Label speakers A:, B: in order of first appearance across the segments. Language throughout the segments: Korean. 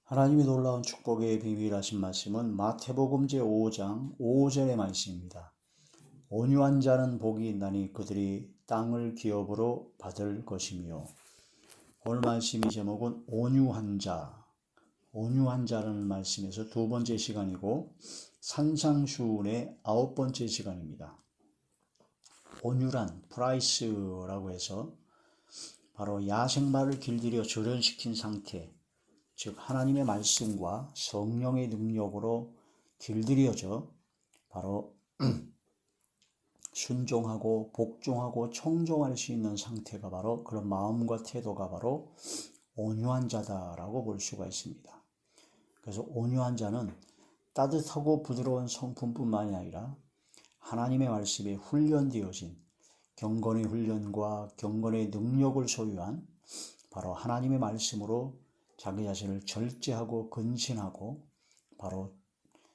A: 하나님의 놀라운 축복의 비밀하신 말씀은 마태복음 제5장 5절의 말씀입니다. 온유한 자는 복이 있나니 그들이 땅을 기업으로 받을 것이며. 오늘 말씀의 제목은 온유한 자, 온유한 자라는 말씀에서 두 번째 시간이고 산상수훈의 9번째 시간입니다. 온유란 프라이스라고 해서 바로 야생마를 길들여 조련시킨 상태, 즉 하나님의 말씀과 성령의 능력으로 길들여져 바로 순종하고 복종하고 청종할 수 있는 상태가 바로 그런 마음과 태도가 바로 온유한 자다라고 볼 수가 있습니다. 그래서 온유한 자는 따뜻하고 부드러운 성품뿐만이 아니라 하나님의 말씀에 훈련되어진 경건의 훈련과 경건의 능력을 소유한 바로 하나님의 말씀으로 자기 자신을 절제하고 근신하고 바로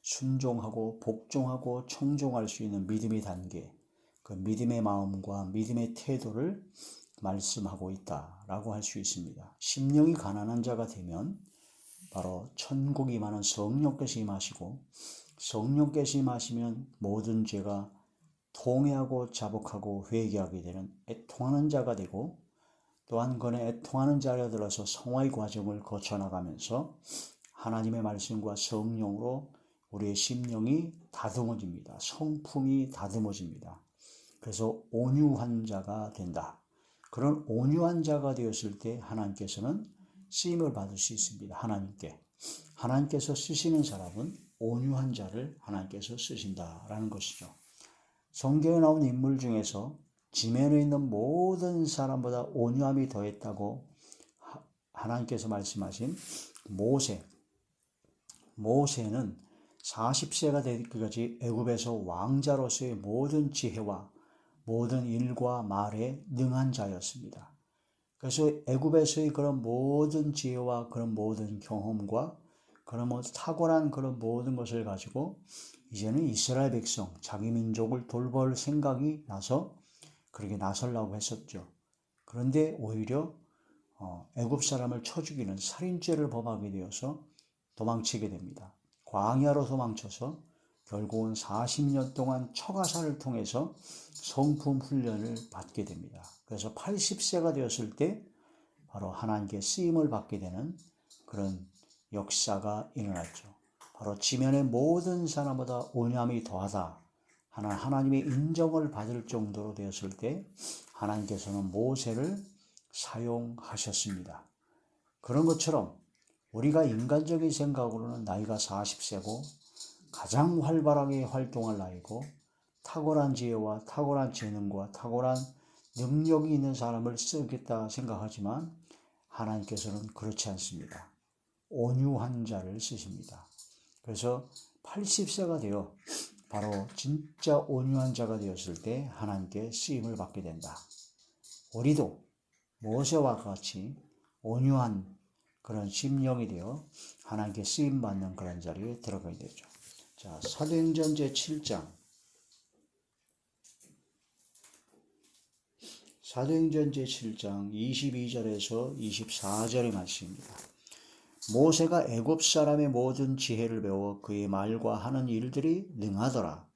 A: 순종하고 복종하고 청종할 수 있는 믿음의 단계, 그 믿음의 마음과 믿음의 태도를 말씀하고 있다라고 할 수 있습니다. 심령이 가난한 자가 되면 바로 천국이 임하는 성령께서 임하시고, 성령께서 임하시면 모든 죄가 통회하고 자복하고 회개하게 되는 애통하는 자가 되고, 또한 그는 애통하는 자리에 들어서 성화의 과정을 거쳐나가면서 하나님의 말씀과 성령으로 우리의 심령이 다듬어집니다. 성품이 다듬어집니다. 그래서 온유한 자가 된다. 그런 온유한 자가 되었을 때 하나님께서는 쓰임을 받을 수 있습니다. 하나님께서 쓰시는 사람은 온유한 자를 하나님께서 쓰신다라는 것이죠. 성경에 나온 인물 중에서 지면에 있는 모든 사람보다 온유함이 더했다고 하나님께서 말씀하신 모세는 40세가 되기까지 애굽에서 왕자로서의 모든 지혜와 모든 일과 말에 능한 자였습니다. 그래서 애굽에서의 그런 모든 지혜와 그런 모든 경험과 그런 탁월한 그런 모든 것을 가지고 이제는 이스라엘 백성, 자기 민족을 돌볼 생각이 나서 그렇게 나서려고 했었죠. 그런데 오히려 애굽 사람을 쳐 죽이는 살인죄를 범하게 되어서 도망치게 됩니다. 광야로 도망쳐서 결국은 40년 동안 처가살을 통해서 성품 훈련을 받게 됩니다. 그래서 80세가 되었을 때 바로 하나님께 쓰임을 받게 되는 그런 역사가 일어났죠. 바로 지면의 모든 사람보다 온유함이 더하다 하는 하나님의 인정을 받을 정도로 되었을 때 하나님께서는 모세를 사용하셨습니다. 그런 것처럼 우리가 인간적인 생각으로는 나이가 40세고 가장 활발하게 활동할 나이고 탁월한 지혜와 탁월한 재능과 탁월한 능력이 있는 사람을 쓰겠다 생각하지만 하나님께서는 그렇지 않습니다. 온유한 자를 쓰십니다. 그래서 80세가 되어 바로 진짜 온유한 자가 되었을 때 하나님께 쓰임을 받게 된다. 우리도 모세와 같이 온유한 그런 심령이 되어 하나님께 쓰임 받는 그런 자리에 들어가야 되죠. 자, 사도행전 제7장 22절에서 24절의 말씀입니다. 모세가 애굽 사람의 모든 지혜를 배워 그의 말과 하는 일들이 능하더라.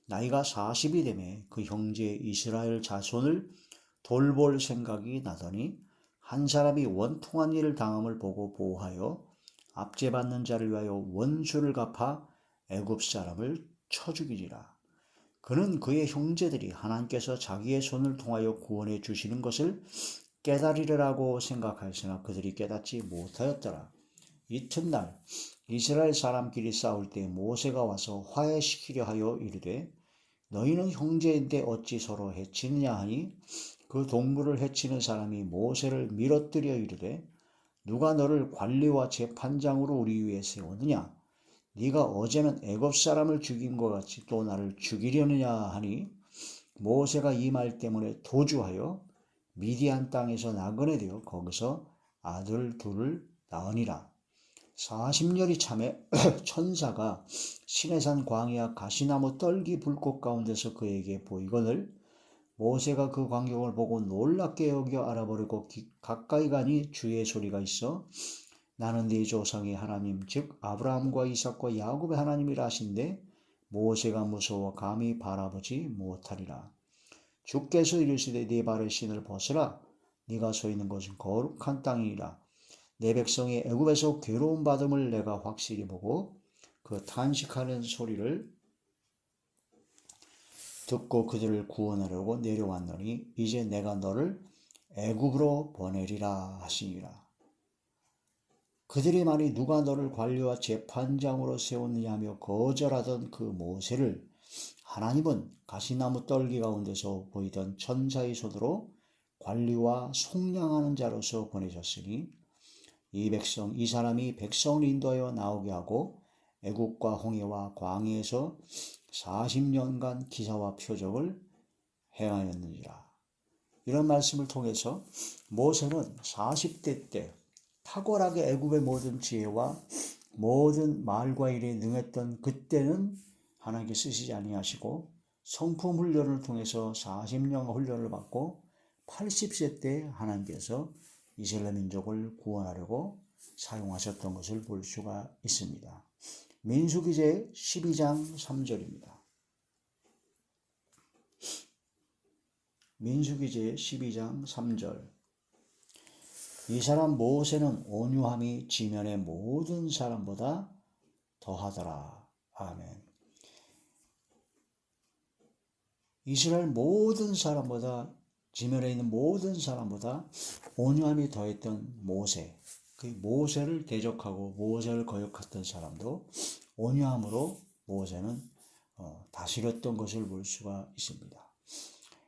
A: 나이가 40이 되매 그 형제 이스라엘 자손을 돌볼 생각이 나더니 한 사람이 원통한 일을 당함을 보고 보호하여 압제받는 자를 위하여 원수를 갚아 애굽 사람을 쳐 죽이리라. 그는 그의 형제들이 하나님께서 자기의 손을 통하여 구원해 주시는 것을 깨달으리라고 생각하였으나 그들이 깨닫지 못하였더라. 이튿날 이스라엘 사람끼리 싸울 때 모세가 와서 화해시키려 하여 이르되 너희는 형제인데 어찌 서로 해치느냐 하니 그 동물을 해치는 사람이 모세를 밀어뜨려 이르되 누가 너를 관리와 재판장으로 우리 위에 세우느냐 네가 어제는 애굽 사람을 죽인 것 같이 또 나를 죽이려느냐 하니 모세가 이 말 때문에 도주하여 미디안 땅에서 나그네 되어 거기서 아들 둘을 낳으니라. 40년이 참에 천사가 시내산 광야 가시나무 떨기 불꽃 가운데서 그에게 보이거늘 모세가 그 광경을 보고 놀랍게 여겨 알아버리고 가까이 가니 주의 소리가 있어 나는 네 조상의 하나님 즉 아브라함과 이삭과 야곱의 하나님이라 하신데 모세가 무서워 감히 바라보지 못하리라. 주께서 이르시되 네 발의 신을 벗으라. 네가 서 있는 곳은 거룩한 땅이니라. 내 백성이 애굽에서 괴로움 받음을 내가 확실히 보고 그 탄식하는 소리를 듣고 그들을 구원하려고 내려왔노니 이제 내가 너를 애굽으로 보내리라 하시니라. 그들이 말이 누가 너를 관리와 재판장으로 세웠느냐 하며 거절하던 그 모세를 하나님은 가시나무 떨기 가운데서 보이던 천사의 손으로 관리와 속량하는 자로서 보내셨으니 이 사람이 백성을 인도하여 나오게 하고 애국과 홍해와 광해에서 40년간 기사와 표적을 행하였느니라. 이런 말씀을 통해서 모세는 40대 때 탁월하게 애굽의 모든 지혜와 모든 말과 일에 능했던 그때는 하나님께 쓰시지 아니하시고 성품 훈련을 통해서 40년 훈련을 받고 80세 때 하나님께서 이스라엘 민족을 구원하려고 사용하셨던 것을 볼 수가 있습니다. 민수기 제 12장 3절입니다. 민수기 제 12장 3절. 이 사람 모세는 온유함이 지면의 모든 사람보다 더하더라. 아멘. 이스라엘 모든 사람보다 지면에 있는 모든 사람보다 온유함이 더했던 모세. 그 모세를 대적하고 모세를 거역했던 사람도 온유함으로 모세는 다스렸던 것을 볼 수가 있습니다.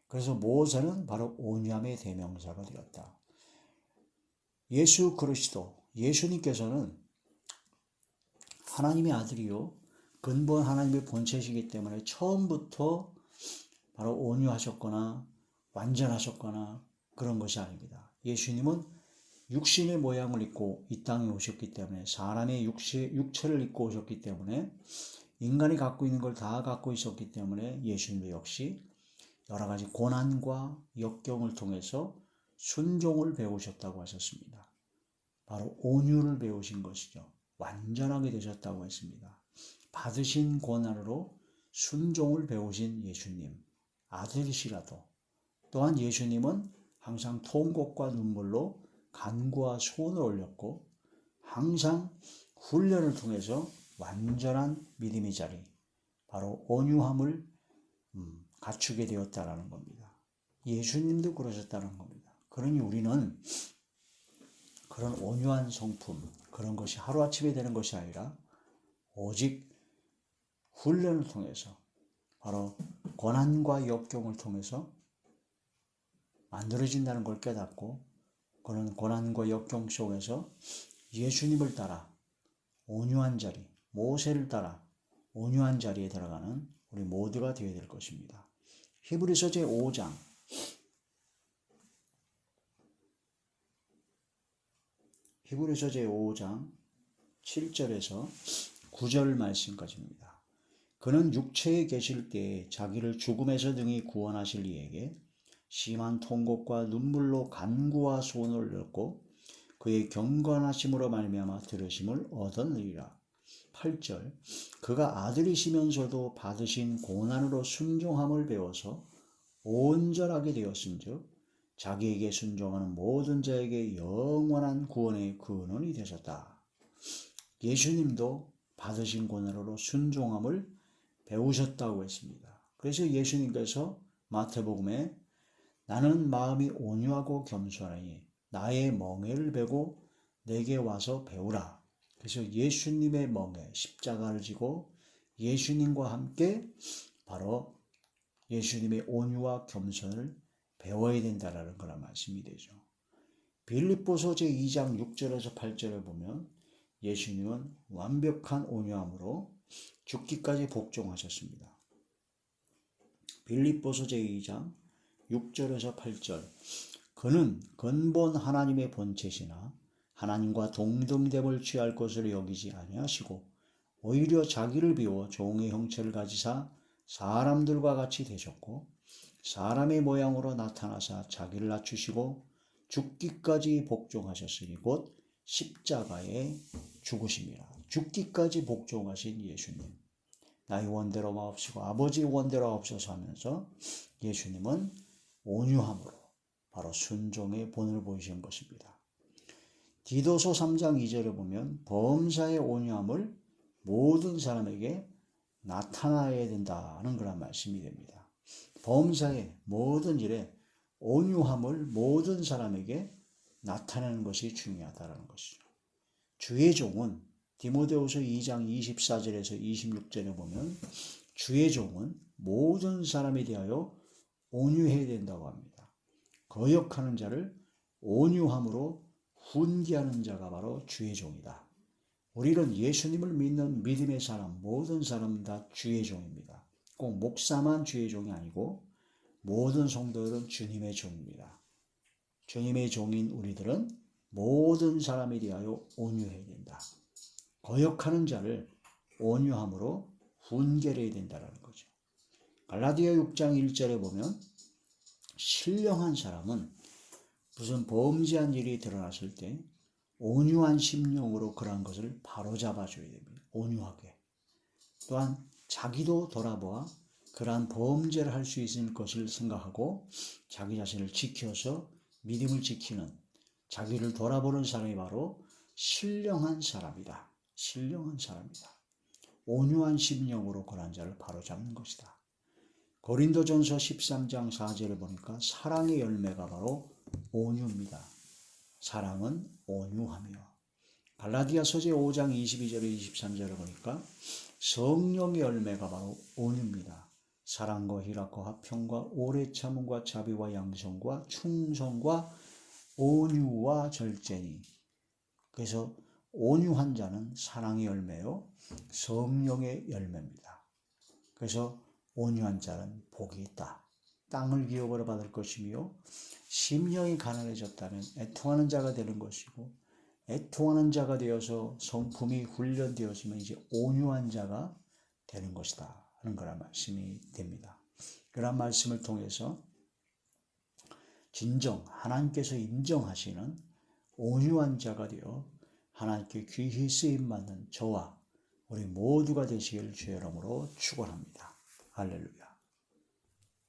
A: 그래서 모세는 바로 온유함의 대명사가 되었다. 예수 그리스도, 예수님께서는 하나님의 아들이요 근본 하나님의 본체이시기 때문에 처음부터 바로 온유하셨거나 완전하셨거나 그런 것이 아닙니다. 예수님은 육신의 모양을 입고 이 땅에 오셨기 때문에 사람의 육체를 입고 오셨기 때문에 인간이 갖고 있는 걸 다 갖고 있었기 때문에 예수님도 역시 여러 가지 고난과 역경을 통해서 순종을 배우셨다고 하셨습니다. 바로 온유를 배우신 것이죠. 완전하게 되셨다고 했습니다. 받으신 고난으로 순종을 배우신 예수님, 아들이시라도 또한 예수님은 항상 통곡과 눈물로 간구와 소원을 올렸고 항상 훈련을 통해서 완전한 믿음의 자리, 바로 온유함을 갖추게 되었다는 겁니다. 예수님도 그러셨다는 겁니다. 그러니 우리는 그런 온유한 성품, 그런 것이 하루아침에 되는 것이 아니라 오직 훈련을 통해서 바로 고난과 역경을 통해서 만들어진다는 걸 깨닫고 그런 고난과 역경 속에서 예수님을 따라 온유한 자리, 모세를 따라 온유한 자리에 들어가는 우리 모두가 되어야 될 것입니다. 히브리서 제5장 히브리서 제5장 7절에서 9절 말씀까지입니다. 그는 육체에 계실 때에 자기를 죽음에서 등이 구원하실 이에게 심한 통곡과 눈물로 간구와 소원을 올렸고 그의 경건하심으로 말미암아 들으심을 얻었느니라. 8절. 그가 아들이시면서도 받으신 고난으로 순종함을 배워서 온전하게 되었은즉 자기에게 순종하는 모든 자에게 영원한 구원의 근원이 되셨다. 예수님도 받으신 고난으로 순종함을 배우셨다고 했습니다. 그래서 예수님께서 마태복음에 나는 마음이 온유하고 겸손하니 나의 멍에를 베고 내게 와서 배우라. 그래서 예수님의 멍에 십자가를 지고 예수님과 함께 바로 예수님의 온유와 겸손을 배워야 된다는 그런 말씀이 되죠. 빌립보서 제2장 6절에서 8절에 보면 예수님은 완벽한 온유함으로 죽기까지 복종하셨습니다. 빌립보서 제2장 6절에서 8절. 그는 근본 하나님의 본체시나 하나님과 동등됨을 취할 것으로 여기지 아니하시고 오히려 자기를 비워 종의 형체를 가지사 사람들과 같이 되셨고 사람의 모양으로 나타나사 자기를 낮추시고 죽기까지 복종하셨으니 곧 십자가에 죽으심이라. 죽기까지 복종하신 예수님. 나의 원대로 마옵시고 아버지 원대로 하옵소서 하면서 예수님은 온유함으로 바로 순종의 본을 보이신 것입니다. 디도서 3장 2절에 보면 범사의 온유함을 모든 사람에게 나타나야 된다는 그런 말씀이 됩니다. 범사의 모든 일에 온유함을 모든 사람에게 나타내는 것이 중요하다는 것이죠. 주의 종은 디모데후서 2장 24절에서 26절에 보면 주의 종은 모든 사람에 대하여 온유해야 된다고 합니다. 거역하는 자를 온유함으로 훈계하는 자가 바로 주의 종이다. 우리는 예수님을 믿는 믿음의 사람, 모든 사람은 다 주의 종입니다. 꼭 목사만 주의 종이 아니고 모든 성도들은 주님의 종입니다. 주님의 종인 우리들은 모든 사람에 대하여 온유해야 된다. 거역하는 자를 온유함으로 훈계해야 된다는 거죠. 갈라디아 6장 1절에 보면 신령한 사람은 무슨 범죄한 일이 드러났을 때 온유한 심령으로 그러한 것을 바로잡아 줘야 됩니다. 온유하게. 또한 자기도 돌아보아 그러한 범죄를 할 수 있을 것을 생각하고 자기 자신을 지켜서 믿음을 지키는 자기를 돌아보는 사람이 바로 신령한 사람이다. 신령한 사람이다. 온유한 심령으로 그러한 자를 바로잡는 것이다. 고린도전서 13장 4절을 보니까 사랑의 열매가 바로 온유입니다. 사랑은 온유하며. 갈라디아서제 5장 22절에 23절을 보니까 성령의 열매가 바로 온유입니다. 사랑과 희락과 화평과 오래 참음과 자비와 양성과 충성과 온유와 절제니. 그래서 온유한 자는 사랑의 열매요 성령의 열매입니다. 그래서 온유한 자는 복이 있다. 땅을 기업으로 받을 것이며 심령이 가난해졌다면 애통하는 자가 되는 것이고 애통하는 자가 되어서 성품이 훈련되었으면 이제 온유한 자가 되는 것이다 하는 거란 말씀이 됩니다. 그런 말씀을 통해서 진정 하나님께서 인정하시는 온유한 자가 되어 하나님께 귀히 쓰임받는 저와 우리 모두가 되시길 주의 이름으로 축원합니다. 할렐루야.